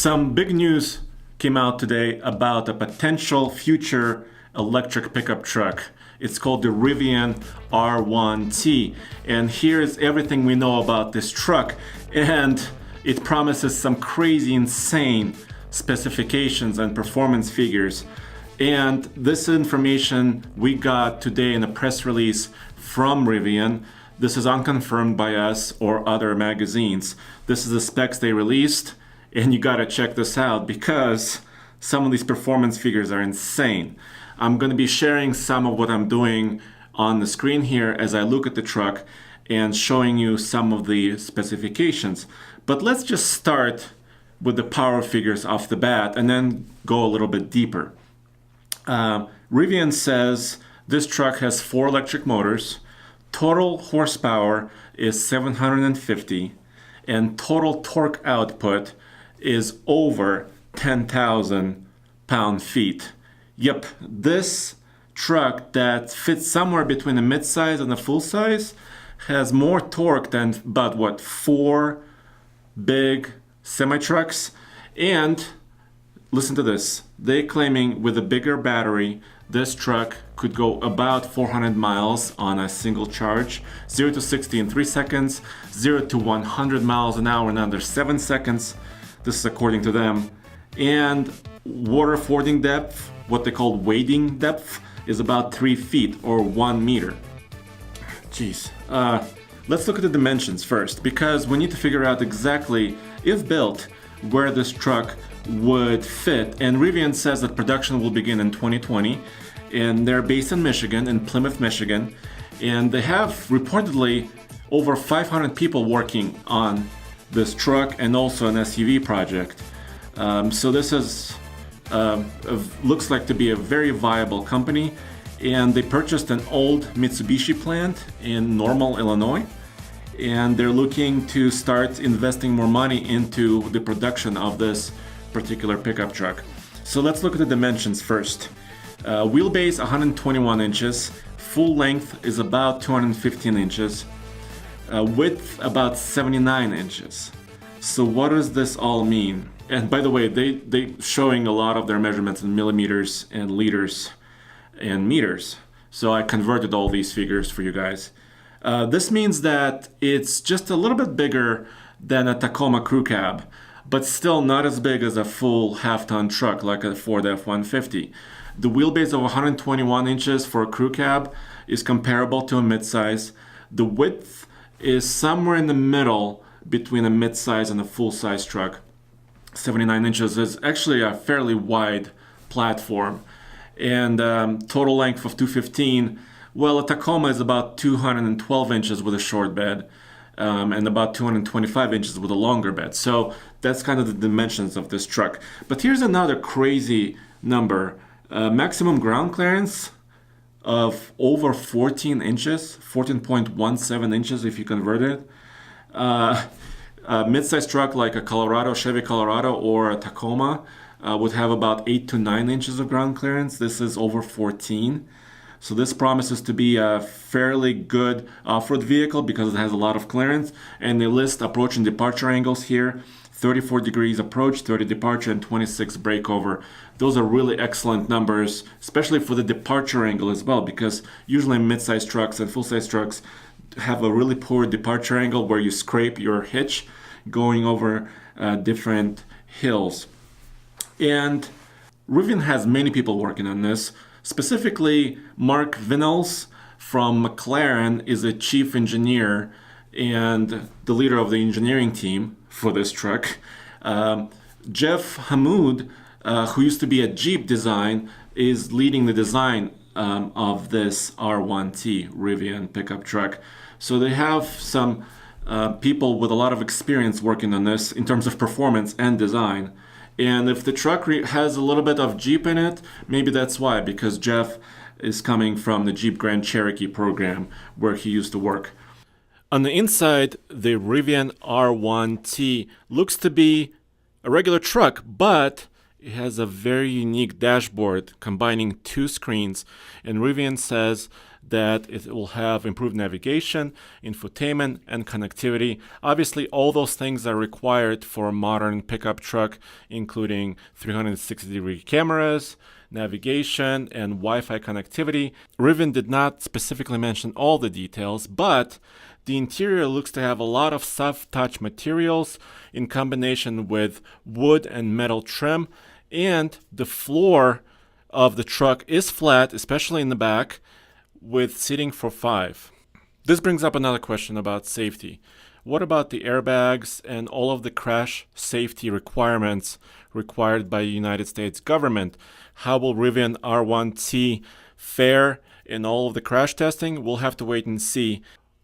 Some big news came out today about a potential future electric pickup truck. It's called the Rivian R1T. And here's everything we know about this truck. And it promises some crazy, insane specifications and performance figures. And this information we got today in a press release from Rivian. This is unconfirmed by us or other magazines. This is the specs they released, and you gotta check this out because some of these performance figures are insane. I'm gonna be sharing some of what I'm doing on the screen here as I look at the truck and showing you some of the specifications. But let's just start with the power figures off the bat and then go a little bit deeper. Rivian says this truck has 4 electric motors, total horsepower is 750, and total torque output is over 10,000 pound-feet. Yep, this truck that fits somewhere between a mid-size and a full-size has more torque than about, 4 big semi-trucks. And listen to this, they're claiming with a bigger battery, this truck could go about 400 miles on a single charge, 0 to 60 in 3 seconds, 0 to 100 miles an hour in under 7 seconds. This is according to them. And water fording depth, what they call wading depth, is about 3 feet or 1 meter. Jeez. Let's look at the dimensions first, because we need to figure out exactly, if built, where this truck would fit. And Rivian says that production will begin in 2020, and they're based in Michigan, in Plymouth, Michigan, and they have reportedly over 500 people working on this truck and also an SUV project. So this is looks like to be a very viable company, and they purchased an old Mitsubishi plant in Normal, Illinois, and they're looking to start investing more money into the production of this particular pickup truck. So let's look at the dimensions first. Wheelbase 121 inches, full length is about 215 inches, width about 79 inches. So what does this all mean? And by the way, they showing a lot of their measurements in millimeters and liters and meters. So I converted all these figures for you guys. This means that it's just a little bit bigger than a Tacoma crew cab, but still not as big as a full half-ton truck like a Ford F-150. The wheelbase of 121 inches for a crew cab is comparable to a midsize. The width is somewhere in the middle between a midsize and a full-size truck. 79 inches is actually a fairly wide platform. And total length of 215, well, a Tacoma is about 212 inches with a short bed. And about 225 inches with a longer bed. So that's kind of the dimensions of this truck. But here's another crazy number. Maximum ground clearance of over 14 inches, 14.17 inches if you convert it. A mid-sized truck like a Chevy Colorado or a Tacoma would have about 8 to 9 inches of ground clearance. This is over 14. So this promises to be a fairly good off-road vehicle because it has a lot of clearance. And they list approach and departure angles here. 34 degrees approach, 30 departure, and 26 breakover. Those are really excellent numbers, especially for the departure angle as well, because usually mid-size trucks and full-size trucks have a really poor departure angle where you scrape your hitch going over different hills. And Rivian has many people working on this. Specifically, Mark Vinnels from McLaren is a chief engineer and the leader of the engineering team for this truck. Jeff Hamoud, who used to be at Jeep Design, is leading the design of this R1T Rivian pickup truck. So they have some people with a lot of experience working on this in terms of performance and design. And if the truck has a little bit of Jeep in it, maybe that's why, because Jeff is coming from the Jeep Grand Cherokee program where he used to work. On the inside, the Rivian R1T looks to be a regular truck, but it has a very unique dashboard combining 2 screens. And Rivian says that it will have improved navigation, infotainment, and connectivity. Obviously, all those things are required for a modern pickup truck, including 360-degree cameras, navigation, and Wi-Fi connectivity. Rivian did not specifically mention all the details, but the interior looks to have a lot of soft touch materials in combination with wood and metal trim, and the floor of the truck is flat, especially in the back, with seating for 5. This brings up another question about safety. What about the airbags and all of the crash safety requirements required by the United States government? How will Rivian R1T fare in all of the crash testing? We'll have to wait and see.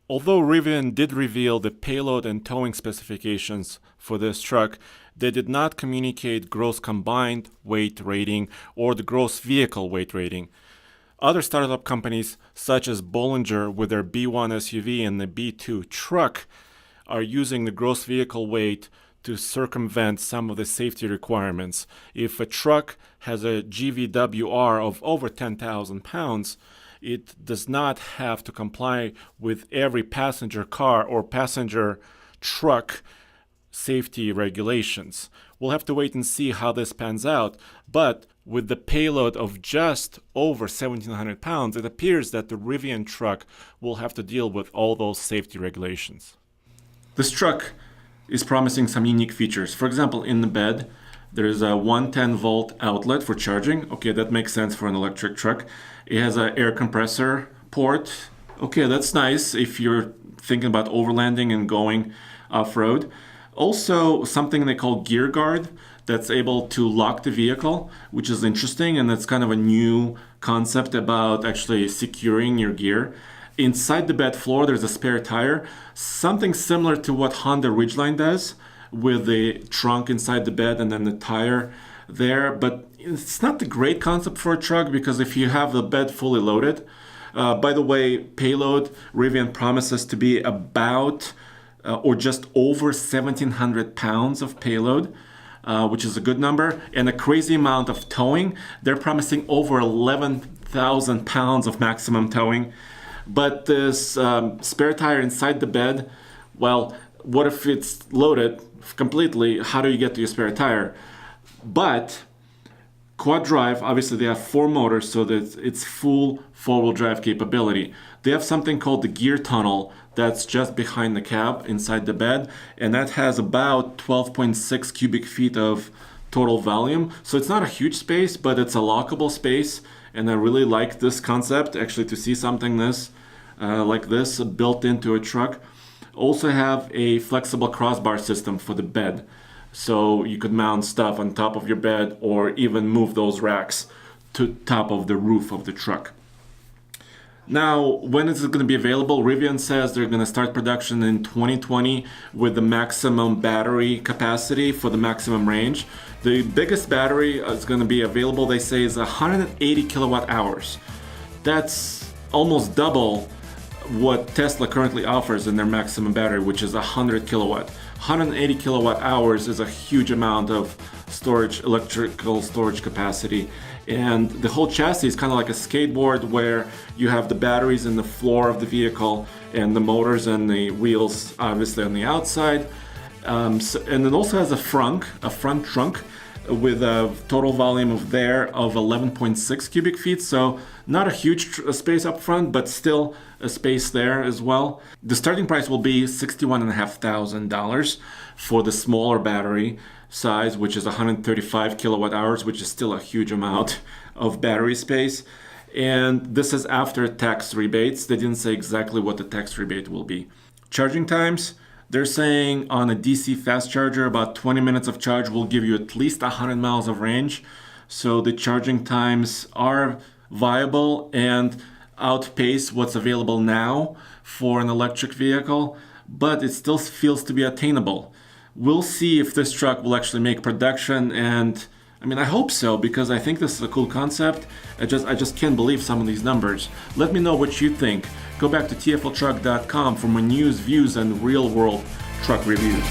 Although Rivian did reveal the payload and towing specifications for this truck, they did not communicate gross combined weight rating or the gross vehicle weight rating. Other startup companies, such as Bollinger with their B1 SUV and the B2 truck, are using the gross vehicle weight to circumvent some of the safety requirements. If a truck has a GVWR of over 10,000 pounds, it does not have to comply with every passenger car or passenger truck safety regulations. We'll have to wait and see how this pans out, but with the payload of just over 1,700 pounds, it appears that the Rivian truck will have to deal with all those safety regulations. This truck is promising some unique features. For example, in the bed, there's a 110-volt outlet for charging. Okay, that makes sense for an electric truck. It has an air compressor port. Okay, that's nice if you're thinking about overlanding and going off-road. Also, something they call gear guard that's able to lock the vehicle, which is interesting, and that's kind of a new concept about actually securing your gear. Inside the bed floor, there's a spare tire, something similar to what Honda Ridgeline does with the trunk inside the bed and then the tire there. But it's not the great concept for a truck, because if you have the bed fully loaded, by the way, payload, Rivian promises to be about or just over 1,700 pounds of payload, which is a good number, and a crazy amount of towing. They're promising over 11,000 pounds of maximum towing. But this spare tire inside the bed, well, what if it's loaded completely? How do you get to your spare tire? But quad drive, obviously they have 4 motors, so that it's full 4-wheel drive capability. They have something called the gear tunnel that's just behind the cab inside the bed, and that has about 12.6 cubic feet of total volume. So it's not a huge space, but it's a lockable space, and I really like this concept, actually, to see something like this built into a truck. Also have a flexible crossbar system for the bed, so you could mount stuff on top of your bed or even move those racks to top of the roof of the truck. Now, when is it going to be available? Rivian says they're going to start production in 2020 with the maximum battery capacity for the maximum range. The biggest battery is going to be available, they say, is 180 kilowatt hours. That's almost double what Tesla currently offers in their maximum battery, which is 100 kilowatt. 180 kilowatt hours is a huge amount of storage, electrical storage capacity. And the whole chassis is kind of like a skateboard, where you have the batteries in the floor of the vehicle and the motors and the wheels obviously on the outside. And it also has a front trunk with a total volume of 11.6 cubic feet. So not a huge space up front, but still a space there as well. The starting price will be $61,500 for the smaller battery size, which is 135 kilowatt hours, which is still a huge amount of battery space. And this is after tax rebates. They didn't say exactly what the tax rebate will be. Charging times, they're saying on a DC fast charger, about 20 minutes of charge will give you at least 100 miles of range. So the charging times are viable and outpace what's available now for an electric vehicle, but it still feels to be attainable. We'll see if this truck will actually make production, and I mean, I hope so, because I think this is a cool concept. I just can't believe some of these numbers. Let me know what you think. Go back to tfltruck.com for more news, views, and real-world truck reviews.